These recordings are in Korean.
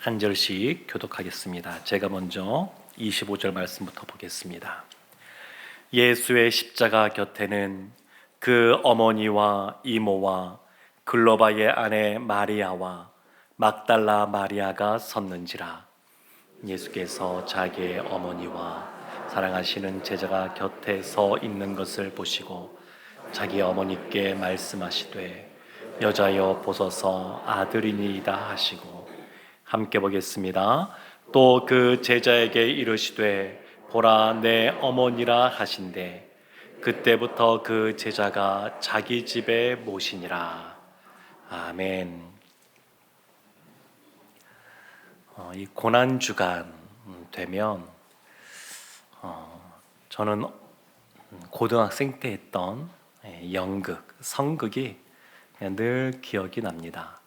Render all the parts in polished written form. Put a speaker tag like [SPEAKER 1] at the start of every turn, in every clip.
[SPEAKER 1] 한 절씩 교독하겠습니다. 제가 먼저 25절 말씀부터 보겠습니다. 예수의 십자가 곁에는 그 어머니와 이모와 글로바의 아내 마리아와 막달라 마리아가 섰는지라. 예수께서 자기의 어머니와 사랑하시는 제자가 곁에 서 있는 것을 보시고 자기 어머니께 말씀하시되 여자여 보소서 아들이니이다 하시고, 함께 보겠습니다. 또 그 제자에게 이르시되 보라 내 어머니라 하신대 그때부터 그 제자가 자기 집에 모시니라. 아멘. 이 고난주간 되면 저는 고등학생 때 했던 연극, 성극이 늘 기억이 납니다.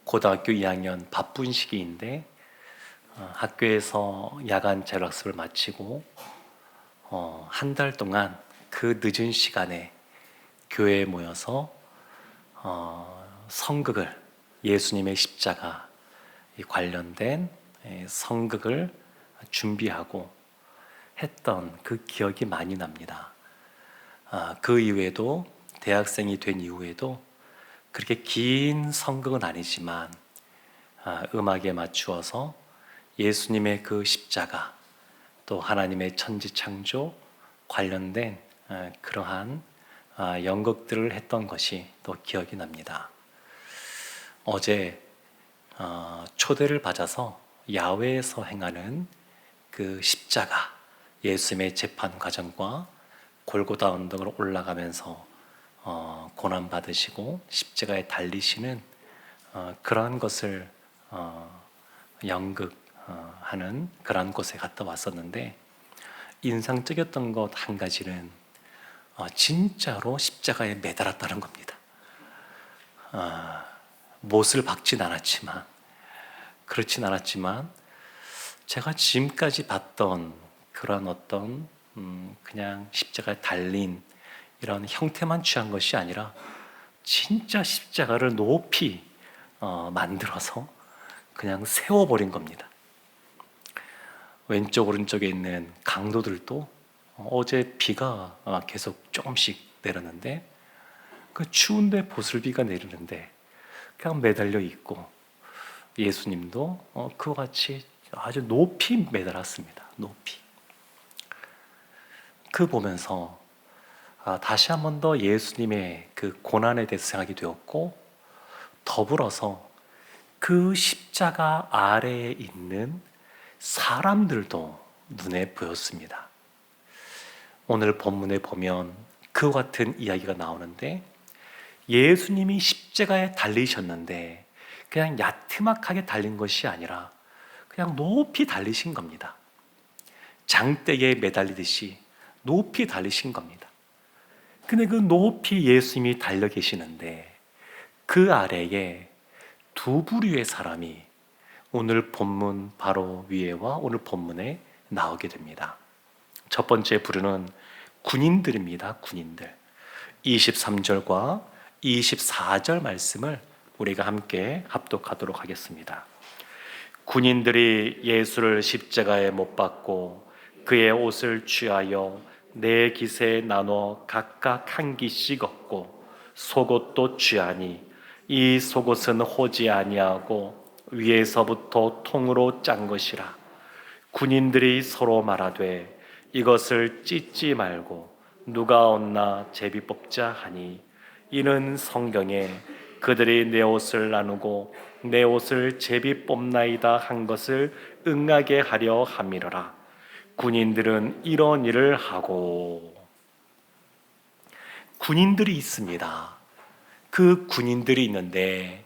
[SPEAKER 1] 고등학교 2학년 바쁜 시기인데 학교에서 야간 자율학습을 마치고 한 달 동안 그 늦은 시간에 교회에 모여서 성극을, 예수님의 십자가 관련된 성극을 준비하고 했던 그 기억이 많이 납니다. 그 이후에도 대학생이 된 이후에도 그렇게 긴 성극은 아니지만 음악에 맞추어서 예수님의 그 십자가, 또 하나님의 천지창조 관련된 그러한 연극들을 했던 것이 또 기억이 납니다. 어제 초대를 받아서 야외에서 행하는 그 십자가, 예수님의 재판 과정과 골고다 언덕을 올라가면서 고난받으시고 십자가에 달리시는 그러한 것을 연극하는 그러한 곳에 갔다 왔었는데, 인상적이었던 것 한 가지는 진짜로 십자가에 매달았다는 겁니다. 못을 박진 않았지만, 그렇진 않았지만 제가 지금까지 봤던 그런 어떤 그냥 십자가에 달린 이런 형태만 취한 것이 아니라 진짜 십자가를 높이 만들어서 그냥 세워버린 겁니다. 왼쪽 오른쪽에 있는 강도들도 어제 비가 계속 조금씩 내렸는데, 그 추운데 보슬비가 내리는데 그냥 매달려 있고, 예수님도 그와 같이 아주 높이 매달았습니다. 높이. 그 보면서 다시 한 번 더 예수님의 그 고난에 대해서 생각이 되었고, 더불어서 그 십자가 아래에 있는 사람들도 눈에 보였습니다. 오늘 본문에 보면 그와 같은 이야기가 나오는데, 예수님이 십자가에 달리셨는데 그냥 야트막하게 달린 것이 아니라 그냥 높이 달리신 겁니다. 장대에 매달리듯이 높이 달리신 겁니다. 근데 그 높이 예수님이 달려 계시는데 그 아래에 두 부류의 사람이 오늘 본문 바로 위에와 오늘 본문에 나오게 됩니다. 첫 번째 부류는 군인들입니다. 군인들. 23절과 24절 말씀을 우리가 함께 합독하도록 하겠습니다. 군인들이 예수를 십자가에 못 박고 그의 옷을 취하여 네 깃에 나눠 각각 한 깃씩 얻고 속옷도 취하니 이 속옷은 호지 아니하고 위에서부터 통으로 짠 것이라. 군인들이 서로 말하되 이것을 찢지 말고 누가 얻나 제비 뽑자 하니, 이는 성경에 그들이 내 옷을 나누고 내 옷을 제비 뽑나이다 한 것을 응하게 하려 함이로라. 군인들은 이런 일을 하고. 군인들이 있습니다. 그 군인들이 있는데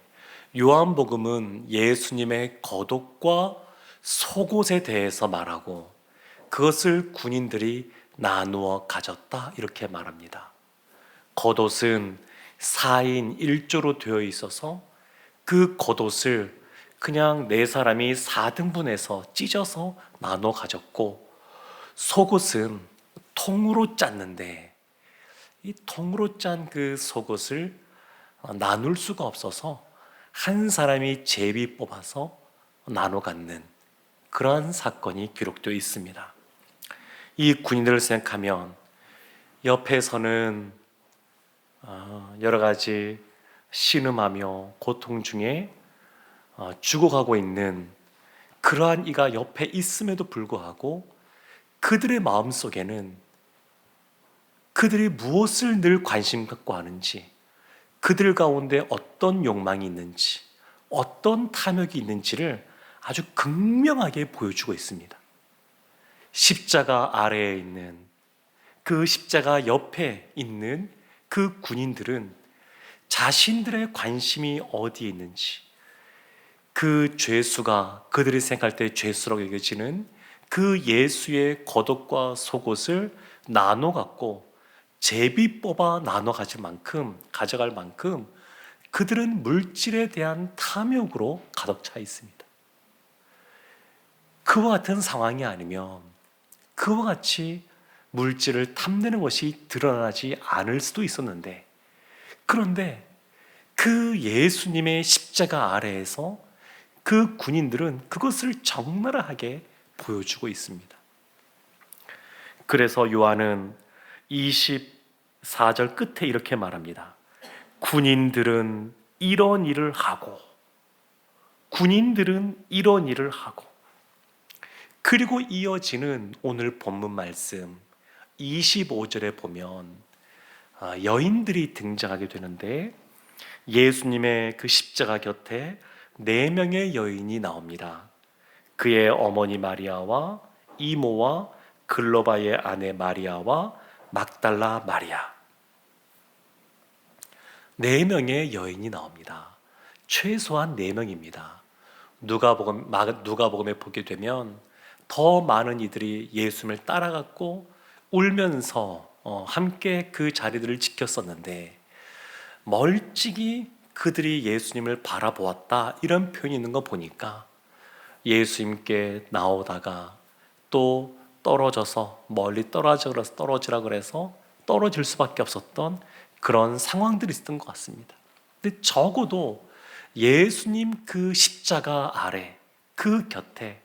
[SPEAKER 1] 요한복음은 예수님의 겉옷과 속옷에 대해서 말하고 그것을 군인들이 나누어 가졌다 이렇게 말합니다. 겉옷은 4인 1조로 되어 있어서 그 겉옷을 그냥 네 사람이 4등분해서 찢어서 나눠 가졌고, 속옷은 통으로 짰는데 이 통으로 짠 그 속옷을 나눌 수가 없어서 한 사람이 제비 뽑아서 나눠 갖는 그러한 사건이 기록되어 있습니다. 이 군인들을 생각하면 옆에서는 여러 가지 신음하며 고통 중에 죽어가고 있는 그러한 이가 옆에 있음에도 불구하고 그들의 마음속에는 그들이 무엇을 늘 관심 갖고 하는지, 그들 가운데 어떤 욕망이 있는지, 어떤 탐욕이 있는지를 아주 극명하게 보여주고 있습니다. 십자가 아래에 있는, 그 십자가 옆에 있는 그 군인들은 자신들의 관심이 어디에 있는지, 그 죄수가 그들이 생각할 때 죄수라고 여겨지는 그 예수의 겉옷과 속옷을 나눠 갖고 제비 뽑아 나눠 가져갈 만큼 그들은 물질에 대한 탐욕으로 가득 차 있습니다. 그와 같은 상황이 아니면 그와 같이 물질을 탐내는 것이 드러나지 않을 수도 있었는데, 그런데 그 예수님의 십자가 아래에서 그 군인들은 그것을 적나라하게 보여주고 있습니다. 그래서 요한은 24절 끝에 이렇게 말합니다. 군인들은 이런 일을 하고, 군인들은 이런 일을 하고. 그리고 이어지는 오늘 본문 말씀 25절에 보면 여인들이 등장하게 되는데, 예수님의 그 십자가 곁에 4명의 여인이 나옵니다. 그의 어머니 마리아와 이모와 글로바의 아내 마리아와 막달라 마리아. 4명의 여인이 나옵니다. 최소한 4명입니다. 누가복음에 보게 되면 더 많은 이들이 예수님을 따라갔고 울면서 함께 그 자리들을 지켰었는데, 멀찍이 그들이 예수님을 바라보았다 이런 표현이 있는 거 보니까 예수님께 나오다가 또 떨어져서 멀리 떨어지라 그래서 떨어질 수밖에 없었던 그런 상황들이 있었던 것 같습니다. 근데 적어도 예수님 그 십자가 아래, 그 곁에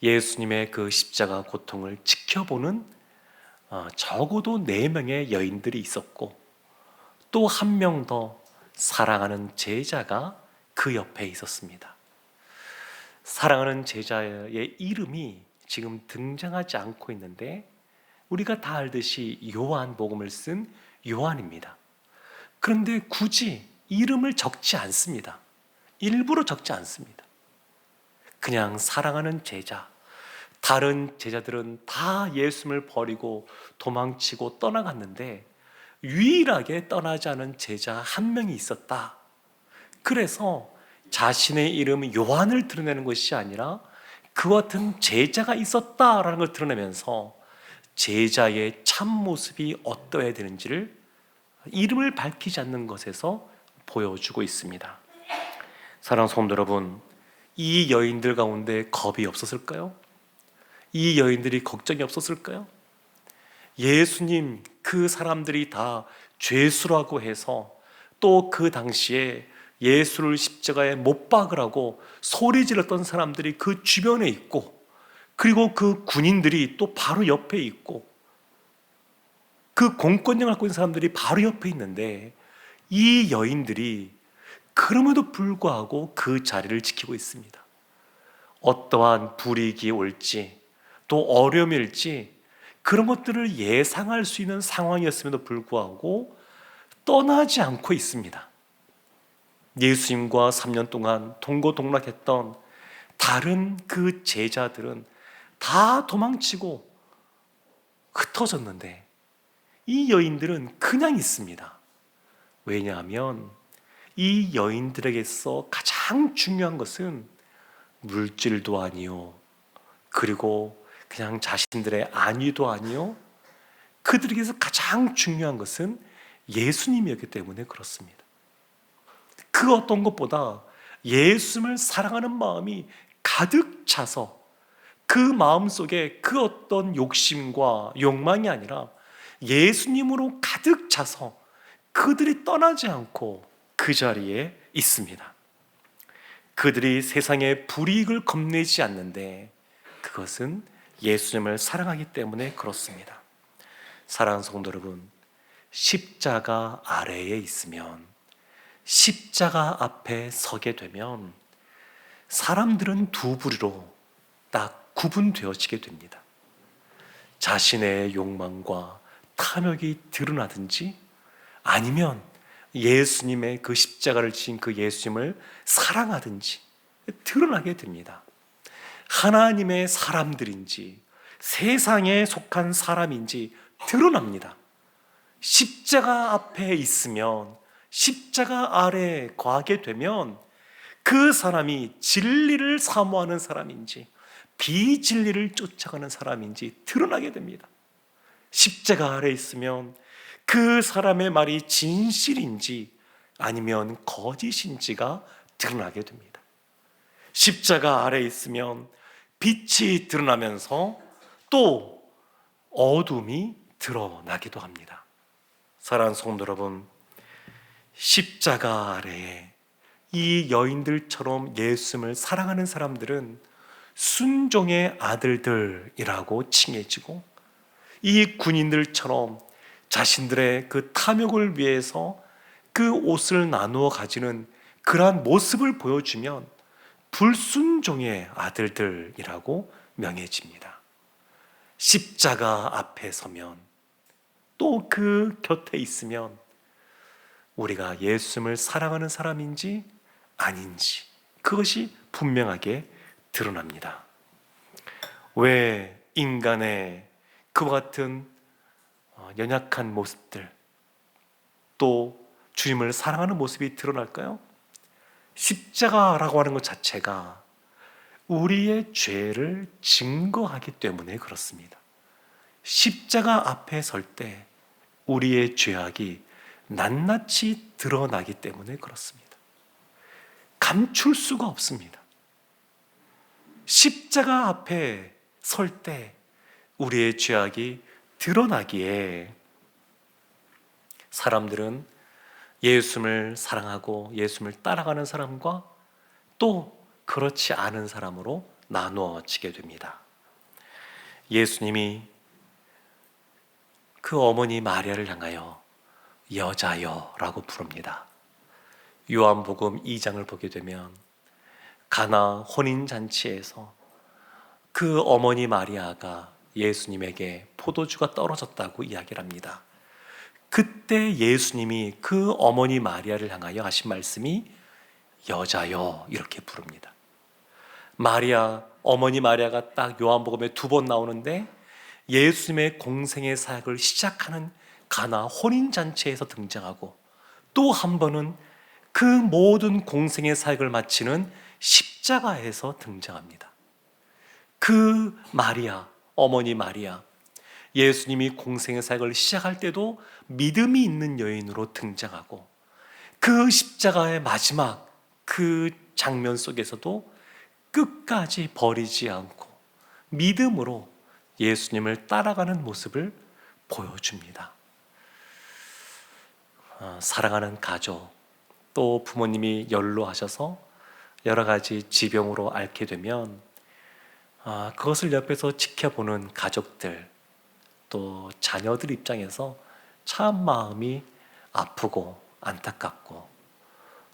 [SPEAKER 1] 예수님의 그 십자가 고통을 지켜보는 적어도 4명의 여인들이 있었고, 또 한 명 더 사랑하는 제자가 그 옆에 있었습니다. 사랑하는 제자의 이름이 지금 등장하지 않고 있는데, 우리가 다 알듯이 요한복음을 쓴 요한입니다. 그런데 굳이 이름을 적지 않습니다. 일부러 적지 않습니다. 그냥 사랑하는 제자, 다른 제자들은 다 예수님을 버리고 도망치고 떠나갔는데 유일하게 떠나지 않은 제자 한 명이 있었다. 그래서 자신의 이름 요한을 드러내는 것이 아니라 그 같은 제자가 있었다라는 걸 드러내면서 제자의 참모습이 어떠해야 되는지를 이름을 밝히지 않는 것에서 보여주고 있습니다. 사랑하는 성도 여러분, 이 여인들 가운데 겁이 없었을까요? 이 여인들이 걱정이 없었을까요? 예수님, 그 사람들이 다 죄수라고 해서 또 그 당시에 예수를 십자가에 못 박으라고 소리 질렀던 사람들이 그 주변에 있고, 그리고 그 군인들이 또 바로 옆에 있고, 그 공권력을 갖고 있는 사람들이 바로 옆에 있는데, 이 여인들이 그럼에도 불구하고 그 자리를 지키고 있습니다. 어떠한 불이익이 올지 또 어려움이 올지 그런 것들을 예상할 수 있는 상황이었음에도 불구하고 떠나지 않고 있습니다. 예수님과 3년 동안 동고동락했던 다른 그 제자들은 다 도망치고 흩어졌는데 이 여인들은 그냥 있습니다. 왜냐하면 이 여인들에게서 가장 중요한 것은 물질도 아니요, 그리고 그냥 자신들의 안위도 아니요, 그들에게서 가장 중요한 것은 예수님이었기 때문에 그렇습니다. 그 어떤 것보다 예수님을 사랑하는 마음이 가득 차서 그 마음속에 그 어떤 욕심과 욕망이 아니라 예수님으로 가득 차서 그들이 떠나지 않고 그 자리에 있습니다. 그들이 세상의 불이익을 겁내지 않는데 그것은 예수님을 사랑하기 때문에 그렇습니다. 사랑하는 성도 여러분, 십자가 아래에 있으면, 십자가 앞에 서게 되면 사람들은 두 부류로 딱 구분되어지게 됩니다. 자신의 욕망과 탐욕이 드러나든지 아니면 예수님의 그 십자가를 지신 그 예수님을 사랑하든지 드러나게 됩니다. 하나님의 사람들인지 세상에 속한 사람인지 드러납니다. 십자가 앞에 있으면, 십자가 아래에 거하게 되면 그 사람이 진리를 사모하는 사람인지 비진리를 쫓아가는 사람인지 드러나게 됩니다. 십자가 아래에 있으면 그 사람의 말이 진실인지 아니면 거짓인지가 드러나게 됩니다. 십자가 아래에 있으면 빛이 드러나면서 또 어둠이 드러나기도 합니다. 사랑하는 성도 여러분, 십자가 아래에 이 여인들처럼 예수님을 사랑하는 사람들은 순종의 아들들이라고 칭해지고, 이 군인들처럼 자신들의 그 탐욕을 위해서 그 옷을 나누어 가지는 그러한 모습을 보여주면 불순종의 아들들이라고 명해집니다. 십자가 앞에 서면, 또 그 곁에 있으면 우리가 예수님을 사랑하는 사람인지 아닌지 그것이 분명하게 드러납니다. 왜 인간의 그와 같은 연약한 모습들, 또 주님을 사랑하는 모습이 드러날까요? 십자가라고 하는 것 자체가 우리의 죄를 증거하기 때문에 그렇습니다. 십자가 앞에 설 때 우리의 죄악이 낱낱이 드러나기 때문에 그렇습니다. 감출 수가 없습니다. 십자가 앞에 설 때 우리의 죄악이 드러나기에 사람들은 예수님을 사랑하고 예수님을 따라가는 사람과 또 그렇지 않은 사람으로 나누어지게 됩니다. 예수님이 그 어머니 마리아를 향하여 여자여 라고 부릅니다. 요한복음 2장을 보게 되면 가나 혼인잔치에서 그 어머니 마리아가 예수님에게 포도주가 떨어졌다고 이야기를 합니다. 그때 예수님이 그 어머니 마리아를 향하여 하신 말씀이 여자여 이렇게 부릅니다. 마리아, 어머니 마리아가 딱 요한복음에 2번 나오는데 예수님의 공생의 사역을 시작하는 가나 혼인잔치에서 등장하고, 또 한 번은 그 모든 공생의 사역을 마치는 십자가에서 등장합니다. 그 마리아, 어머니 마리아, 예수님이 공생의 사역을 시작할 때도 믿음이 있는 여인으로 등장하고, 그 십자가의 마지막 그 장면 속에서도 끝까지 버리지 않고 믿음으로 예수님을 따라가는 모습을 보여줍니다. 사랑하는 가족, 또 부모님이 연로하셔서 여러 가지 지병으로 앓게 되면 그것을 옆에서 지켜보는 가족들, 또 자녀들 입장에서 참 마음이 아프고 안타깝고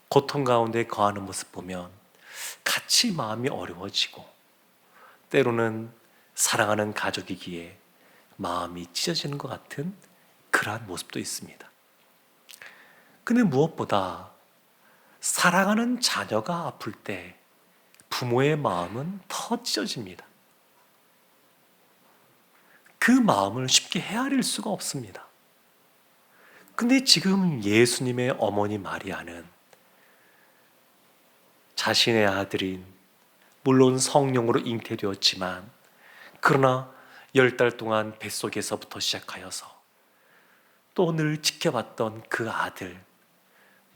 [SPEAKER 1] 고통 가운데 거하는 모습 보면 같이 마음이 어려워지고, 때로는 사랑하는 가족이기에 마음이 찢어지는 것 같은 그러한 모습도 있습니다. 근데 무엇보다 사랑하는 자녀가 아플 때 부모의 마음은 더 찢어집니다. 그 마음을 쉽게 헤아릴 수가 없습니다. 근데 지금 예수님의 어머니 마리아는 자신의 아들인, 물론 성령으로 잉태되었지만 그러나 10달 동안 뱃속에서부터 시작하여서 또 늘 지켜봤던 그 아들,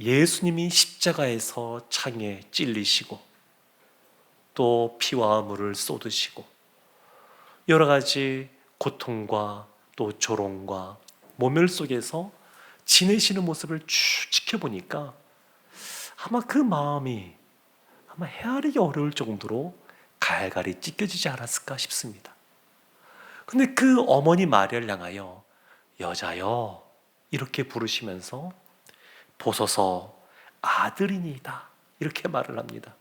[SPEAKER 1] 예수님이 십자가에서 창에 찔리시고 또 피와 물을 쏟으시고 여러 가지 고통과 또 조롱과 모멸 속에서 지내시는 모습을 쭉 지켜보니까 아마 그 마음이 아마 헤아리기 어려울 정도로 갈갈이 찢겨지지 않았을까 싶습니다. 근데 그 어머니 마리아를 향하여 여자여 이렇게 부르시면서 보소서 아들이니이다 이렇게 말을 합니다.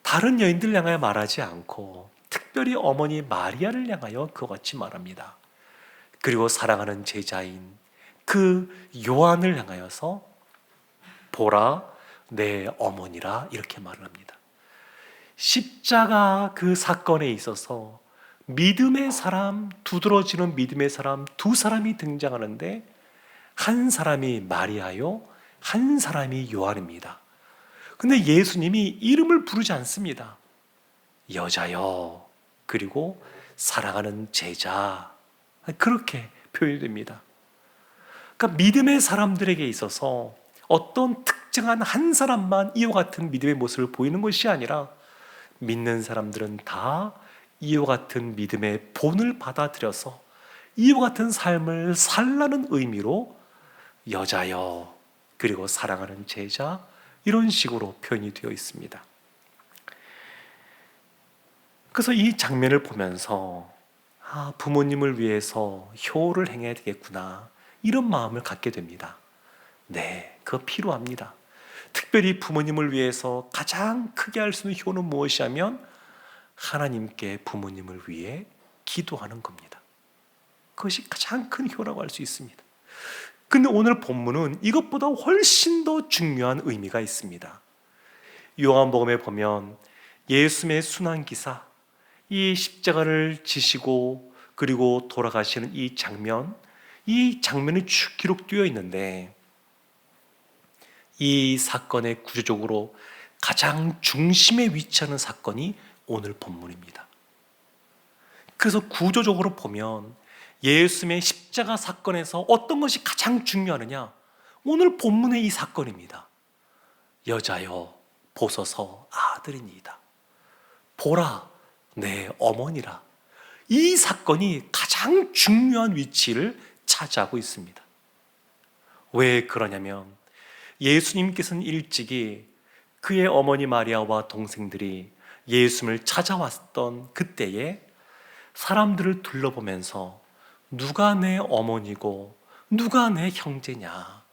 [SPEAKER 1] 다른 여인들 향하여 말하지 않고 특별히 어머니 마리아를 향하여 그와 같이 말합니다. 그리고 사랑하는 제자인 그 요한을 향하여서 보라 내 어머니라 이렇게 말을 합니다. 십자가 그 사건에 있어서 믿음의 사람, 두드러지는 믿음의 사람 두 사람이 등장하는데 한 사람이 마리아요, 한 사람이 요한입니다. 근데 예수님이 이름을 부르지 않습니다. 여자여, 그리고 사랑하는 제자, 그렇게 표현이 됩니다. 그러니까 믿음의 사람들에게 있어서 어떤 특정한 한 사람만 이와 같은 믿음의 모습을 보이는 것이 아니라 믿는 사람들은 다 이와 같은 믿음의 본을 받아들여서 이와 같은 삶을 살라는 의미로 여자여 그리고 사랑하는 제자 이런 식으로 표현이 되어 있습니다. 그래서 이 장면을 보면서 부모님을 위해서 효를 행해야 되겠구나 이런 마음을 갖게 됩니다. 네, 그거 필요합니다. 특별히 부모님을 위해서 가장 크게 할 수 있는 효는 무엇이 하면 하나님께 부모님을 위해 기도하는 겁니다. 그것이 가장 큰 효라고 할 수 있습니다. 근데 오늘 본문은 이것보다 훨씬 더 중요한 의미가 있습니다. 요한복음에 보면 예수님의 순환기사, 이 십자가를 지시고 그리고 돌아가시는 이 장면이 쭉 기록되어 있는데 이 사건의 구조적으로 가장 중심에 위치하는 사건이 오늘 본문입니다. 그래서 구조적으로 보면 예수님의 십자가 사건에서 어떤 것이 가장 중요하느냐? 오늘 본문의 이 사건입니다. 여자여 보소서 아들이니이다. 보라 내 어머니라. 이 사건이 가장 중요한 위치를 차지하고 있습니다. 왜 그러냐면 예수님께서는 일찍이 그의 어머니 마리아와 동생들이 예수님을 찾아왔던 그때에 사람들을 둘러보면서 누가 내 어머니고 누가 내 형제냐,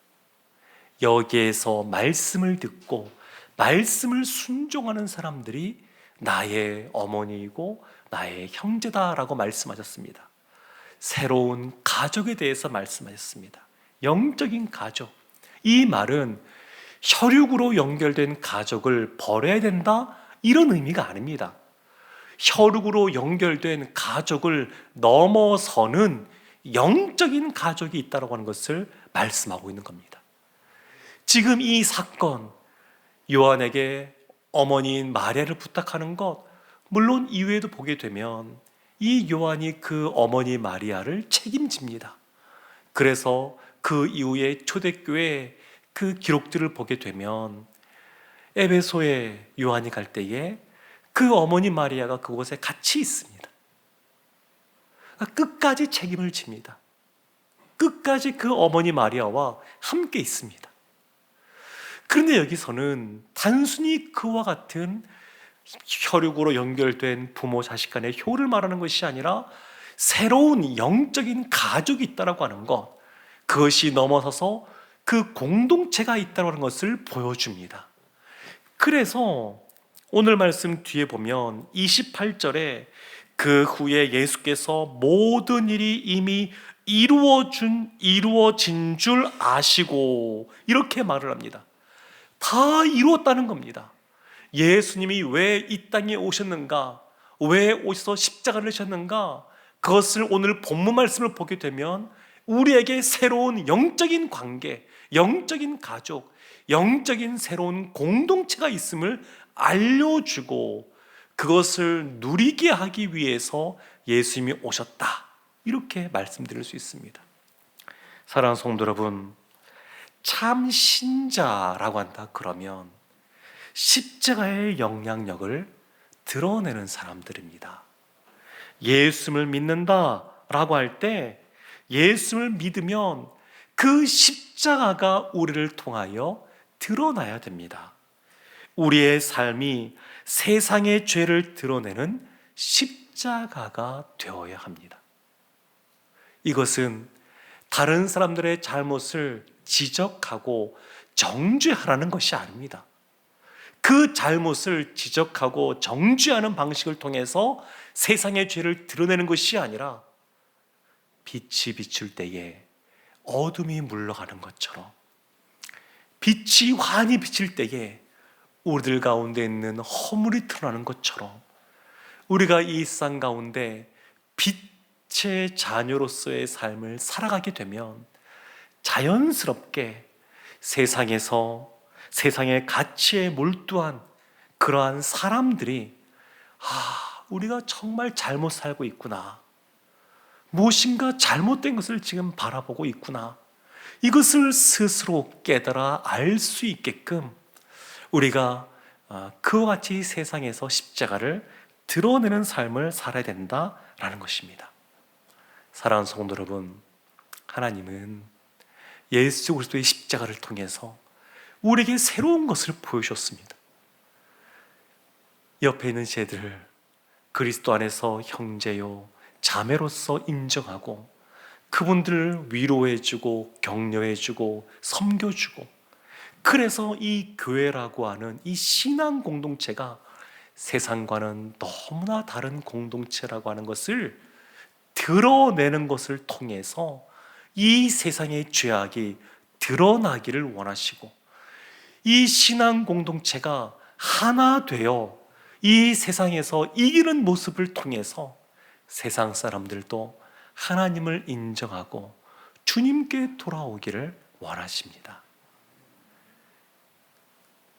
[SPEAKER 1] 여기에서 말씀을 듣고 말씀을 순종하는 사람들이 나의 어머니이고 나의 형제다라고 말씀하셨습니다. 새로운 가족에 대해서 말씀하셨습니다. 영적인 가족. 이 말은 혈육으로 연결된 가족을 버려야 된다 이런 의미가 아닙니다. 혈육으로 연결된 가족을 넘어서는 영적인 가족이 있다고 하는 것을 말씀하고 있는 겁니다. 지금 이 사건, 요한에게 어머니인 마리아를 부탁하는 것, 물론 이후에도 보게 되면 이 요한이 그 어머니 마리아를 책임집니다. 그래서 그 이후에 초대교회 그 기록들을 보게 되면 에베소에 요한이 갈 때에 그 어머니 마리아가 그곳에 같이 있습니다. 끝까지 책임을 집니다. 끝까지 그 어머니 마리아와 함께 있습니다. 그런데 여기서는 단순히 그와 같은 혈육으로 연결된 부모 자식 간의 효를 말하는 것이 아니라 새로운 영적인 가족이 있다고 하는 것, 그것이 넘어서서 그 공동체가 있다고 하는 것을 보여줍니다. 그래서 오늘 말씀 뒤에 보면 28절에 그 후에 예수께서 모든 일이 이미 이루어진 줄 아시고 이렇게 말을 합니다. 다 이루었다는 겁니다. 예수님이 왜 이 땅에 오셨는가, 왜 오셔서 십자가를 지셨는가, 그것을 오늘 본문 말씀을 보게 되면 우리에게 새로운 영적인 관계, 영적인 가족, 영적인 새로운 공동체가 있음을 알려주고 그것을 누리게 하기 위해서 예수님이 오셨다, 이렇게 말씀드릴 수 있습니다. 사랑하는 성도 여러분, 참 신자라고 한다 그러면 십자가의 영향력을 드러내는 사람들입니다. 예수님을 믿는다라고 할 때 예수님을 믿으면 그 십자가가 우리를 통하여 드러나야 됩니다. 우리의 삶이 세상의 죄를 드러내는 십자가가 되어야 합니다. 이것은 다른 사람들의 잘못을 지적하고 정죄하라는 것이 아닙니다. 그 잘못을 지적하고 정죄하는 방식을 통해서 세상의 죄를 드러내는 것이 아니라 빛이 비출 때에 어둠이 물러가는 것처럼, 빛이 환히 비칠 때에 우리들 가운데 있는 허물이 드러나는 것처럼, 우리가 이 일상 가운데 빛의 자녀로서의 삶을 살아가게 되면 자연스럽게 세상의 가치에 몰두한 그러한 사람들이 우리가 정말 잘못 살고 있구나, 무엇인가 잘못된 것을 지금 바라보고 있구나, 이것을 스스로 깨달아 알 수 있게끔 우리가 그와 같이 세상에서 십자가를 드러내는 삶을 살아야 된다라는 것입니다. 사랑하는 성도 여러분, 하나님은 예수 그리스도의 십자가를 통해서 우리에게 새로운 것을 보여주셨습니다. 옆에 있는 제들 그리스도 안에서 형제요 자매로서 인정하고 그분들을 위로해주고 격려해주고 섬겨주고, 그래서 이 교회라고 하는 이 신앙 공동체가 세상과는 너무나 다른 공동체라고 하는 것을 드러내는 것을 통해서 이 세상의 죄악이 드러나기를 원하시고, 이 신앙 공동체가 하나 되어 이 세상에서 이기는 모습을 통해서 세상 사람들도 하나님을 인정하고 주님께 돌아오기를 원하십니다.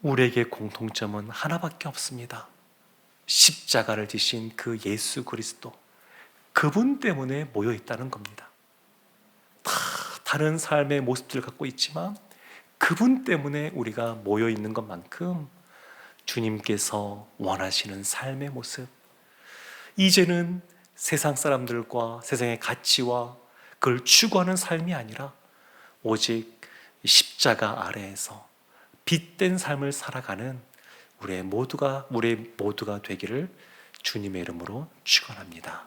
[SPEAKER 1] 우리에게 공통점은 하나밖에 없습니다. 십자가를 지신 그 예수 그리스도, 그분 때문에 모여 있다는 겁니다. 다 다른 삶의 모습들을 갖고 있지만 그분 때문에 우리가 모여 있는 것만큼 주님께서 원하시는 삶의 모습, 이제는 세상 사람들과 세상의 가치와 그걸 추구하는 삶이 아니라 오직 십자가 아래에서 빛된 삶을 살아가는 우리 모두가 되기를 주님의 이름으로 축원합니다.